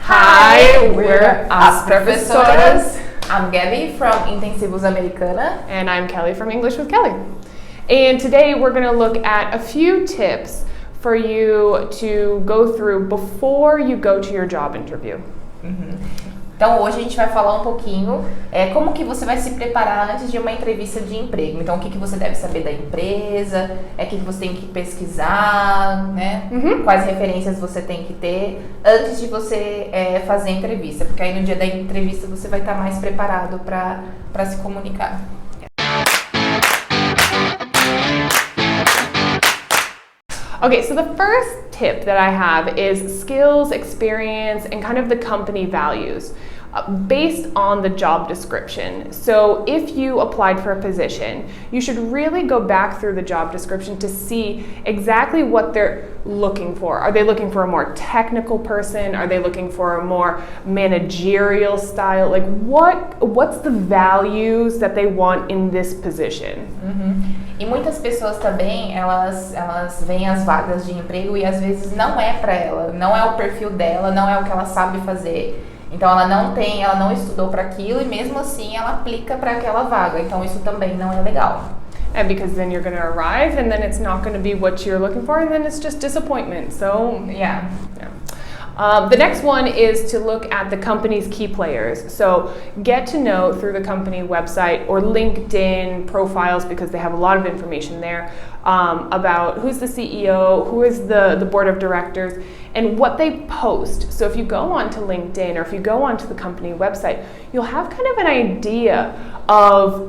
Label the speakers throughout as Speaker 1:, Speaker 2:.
Speaker 1: Hi, we're As Professoras. I'm Gabi from Intensivos Americana.
Speaker 2: And I'm Kelly from English with Kelly. And today we're going to look at a few tips for you to go through before you go to your job interview.
Speaker 1: Então hoje a gente vai falar um pouquinho como que você vai se preparar antes de uma entrevista de emprego. Então o que você deve saber da empresa, o que você tem que pesquisar, né? Quais referências você tem que ter antes de você fazer a entrevista. Porque aí no dia da entrevista você vai estar mais preparado para se comunicar.
Speaker 2: Okay, so the first tip that I have is skills, experience, and kind of the company values based on the job description. So if you applied for a position, you should really go back through the job description to see exactly what they're looking for. Are they looking for a more technical person? Are they looking for a more managerial style? Like what's the values that they want in this position?
Speaker 1: E muitas pessoas também, elas veem as vagas de emprego e às vezes não é para ela, não é o perfil dela, não é o que ela sabe fazer. Então ela não estudou para aquilo e mesmo assim ela aplica para aquela vaga. Então isso também não é legal.
Speaker 2: And because then you're going to arrive and then it's not going to be what you're looking for and then it's just disappointment. So yeah. The next one is to look at the company's key players. So get to know through the company website or LinkedIn profiles, because they have a lot of information there about who's the CEO, who is the board of directors, and what they post. So if you go onto LinkedIn or if you go onto the company website, you'll have kind of an idea of,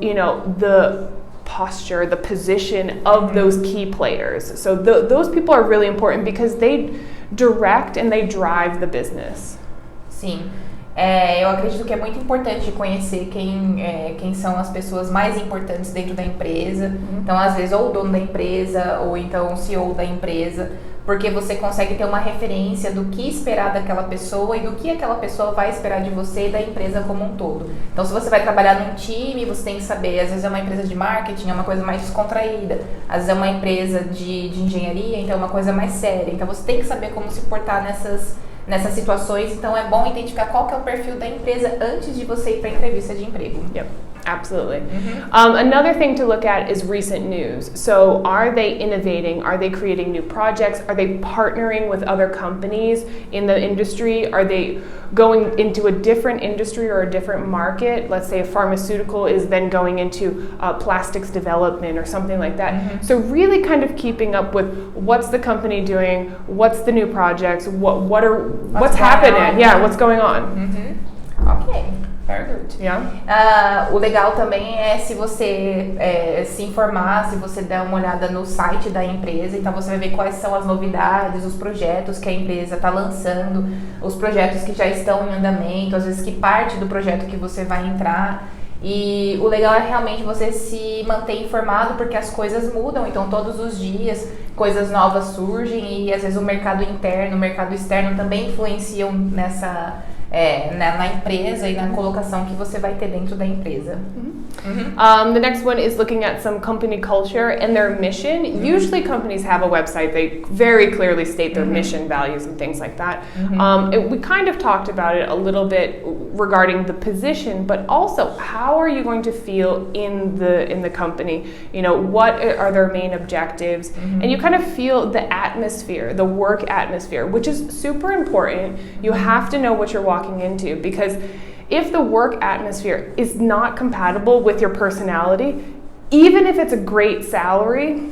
Speaker 2: the posture, the position of those key players. So those people are really important because they direct and they drive the business.
Speaker 1: Sim, eu acredito que é muito importante conhecer quem são as pessoas mais importantes dentro da empresa. Então, às vezes, ou o dono da empresa, ou então o CEO da empresa, porque você consegue ter uma referência do que esperar daquela pessoa e do que aquela pessoa vai esperar de você e da empresa como um todo. Então, se você vai trabalhar num time, você tem que saber, às vezes é uma empresa de marketing, é uma coisa mais descontraída, às vezes é uma empresa de engenharia, então é uma coisa mais séria. Então, você tem que saber como se portar nessas situações. Então, é bom identificar qual que é o perfil da empresa antes de você ir para a entrevista de emprego.
Speaker 2: Yep. Absolutely. Another thing to look at is recent news. So are they innovating? Are they creating new projects? Are they partnering with other companies in the industry? Are they going into a different industry or a different market? Let's say a pharmaceutical is then going into plastics development or something like that. So really kind of keeping up with what's the company doing, what's the new projects, what's happening? Yeah, what's going on?
Speaker 1: Okay. Very good.
Speaker 2: Yeah.
Speaker 1: O legal também é se você se informar, se você der uma olhada no site da empresa, então você vai ver quais são as novidades, os projetos que a empresa está lançando, os projetos que já estão em andamento, às vezes que parte do projeto que você vai entrar. E o legal é realmente você se manter informado, porque as coisas mudam, então todos os dias coisas novas surgem e às vezes o mercado interno, o mercado externo também influenciam na empresa e na colocação que você vai ter dentro da empresa.
Speaker 2: The next one is looking at some company culture and their mission. Usually companies have a website, they very clearly state their mission, values, and things like that. We kind of talked about it a little bit regarding the position, but also how are you going to feel in the company? What are their main objectives? And you kind of feel the atmosphere, the work atmosphere, which is super important. You have to know what you're walking into, because if the work atmosphere is not compatible with your personality, even if it's a great salary,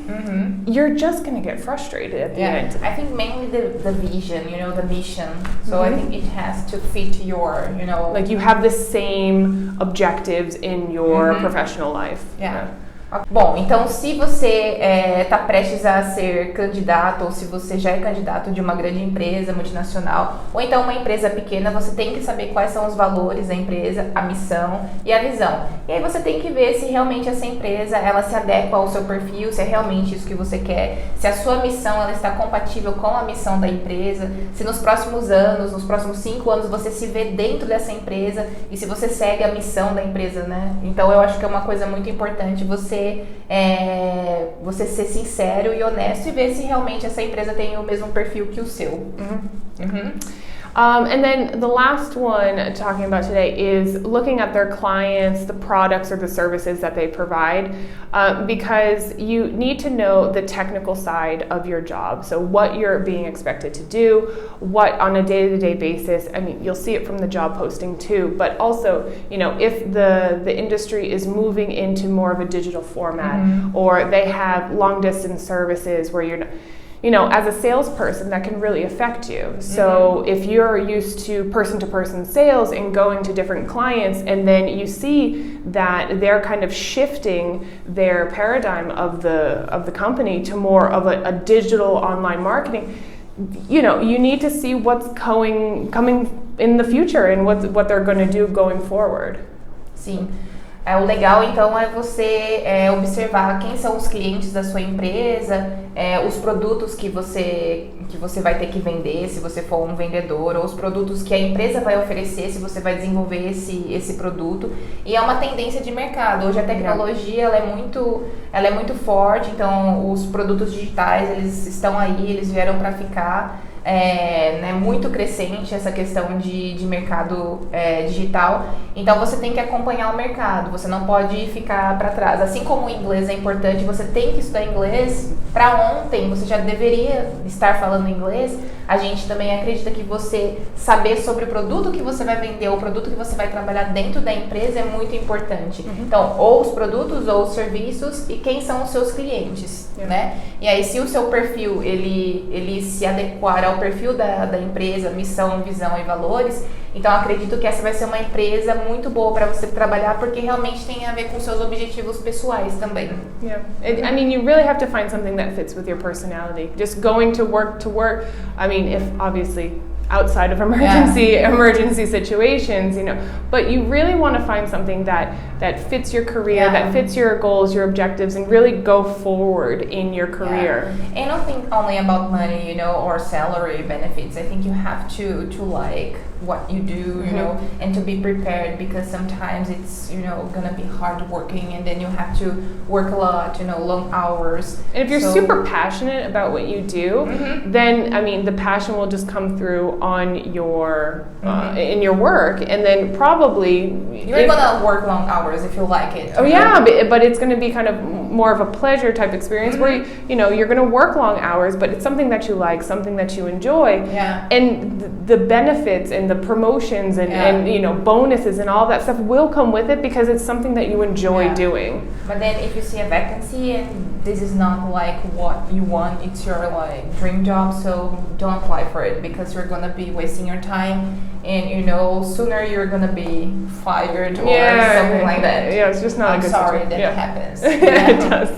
Speaker 2: you're just going to get frustrated at the end.
Speaker 1: I think mainly the vision, the mission. So I think it has to fit your,
Speaker 2: Like you have the same objectives in your professional life.
Speaker 1: Yeah. Bom, então se você está prestes a ser candidato ou se você já é candidato de uma grande empresa multinacional ou então uma empresa pequena, você tem que saber quais são os valores da empresa, a missão e a visão. E aí você tem que ver se realmente essa empresa ela se adequa ao seu perfil, se é realmente isso que você quer, se a sua missão ela está compatível com a missão da empresa, se nos próximos anos, nos próximos 5 anos você se vê dentro dessa empresa e se você segue a missão da empresa, né? Então eu acho que é uma coisa muito importante você ser sincero e honesto e ver se realmente essa empresa tem o mesmo perfil que o seu.
Speaker 2: And then the last one talking about today is looking at their clients, the products or the services that they provide, because you need to know the technical side of your job. So what you're being expected to do, what on a day-to-day basis. I mean, you'll see it from the job posting too, but also, you know, if the industry is moving into more of a digital format, or they have long distance services where you're, you know, as a salesperson, that can really affect you. So if you're used to person-to-person sales and going to different clients, and then you see that they're kind of shifting their paradigm of the company to more of a digital online marketing, you know, you need to see what's coming in the future and what they're going to do going forward.
Speaker 1: Sim. O legal, então, é você observar quem são os clientes da sua empresa, os produtos que você vai ter que vender, se você for um vendedor, ou os produtos que a empresa vai oferecer, se você vai desenvolver esse produto. E é uma tendência de mercado. Hoje a tecnologia ela é muito forte, então os produtos digitais eles estão aí, eles vieram para ficar. Né, muito crescente essa questão de mercado digital, então você tem que acompanhar o mercado, você não pode ficar para trás. Assim como o inglês é importante, você tem que estudar inglês. Para ontem você já deveria estar falando inglês. A gente também acredita que você saber sobre o produto que você vai vender, o produto que você vai trabalhar dentro da empresa é muito importante. Então, ou os produtos ou os serviços e quem são os seus clientes, né? E aí, se o seu perfil ele se adequar ao perfil da empresa, missão, visão e valores, então acredito que essa vai ser uma empresa muito boa para você trabalhar, porque realmente tem a ver com seus objetivos pessoais também.
Speaker 2: Yeah, I mean, you really have to find something that fits with your personality. Just going to work, I mean, if obviously outside of emergency situations, you know, but you really want to find something that fits your career, that fits your goals, your objectives, and really go forward in your career.
Speaker 1: And I don't think only about money, you know, or salary benefits. I think you have to like what you do, you know, and to be prepared, because sometimes it's, you know, gonna be hard working, and then you have to work a lot, you know, long hours.
Speaker 2: And if you're super passionate about what you do, then I mean the passion will just come through on your in your work, and then probably
Speaker 1: you're gonna work long hours if you like it.
Speaker 2: Oh yeah, but it's going to be kind of more of a pleasure type experience where you know you're going to work long hours, but it's something that you like, something that you enjoy, and the benefits and the promotions and you know bonuses and all that stuff will come with it because it's something that you enjoy doing.
Speaker 1: But then if you see a vacancy and this is not like what you want, it's your like dream job, so don't apply for it, because you're gonna be wasting your time, and you know sooner you're gonna be fired or something like that.
Speaker 2: Yeah, it's just not a good
Speaker 1: situation.
Speaker 2: that
Speaker 1: happens.
Speaker 2: It does.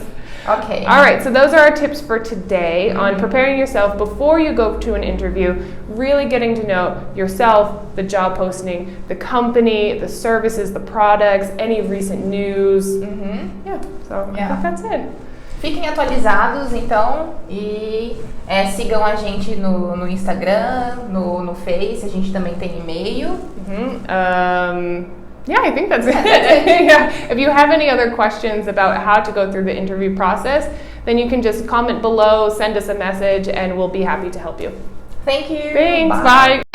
Speaker 1: Okay.
Speaker 2: All right, so those are our tips for today on preparing yourself before you go to an interview, really getting to know yourself, the job posting, the company, the services, the products, any recent news. So I think that's it.
Speaker 1: Fiquem atualizados, então, e sigam a gente no Instagram, no Face, a gente também tem e-mail.
Speaker 2: Yeah, I think that's it. Yeah. If you have any other questions about how to go through the interview process, then you can just comment below, send us a message, and we'll be happy to help you.
Speaker 1: Thank you.
Speaker 2: Thanks. Bye.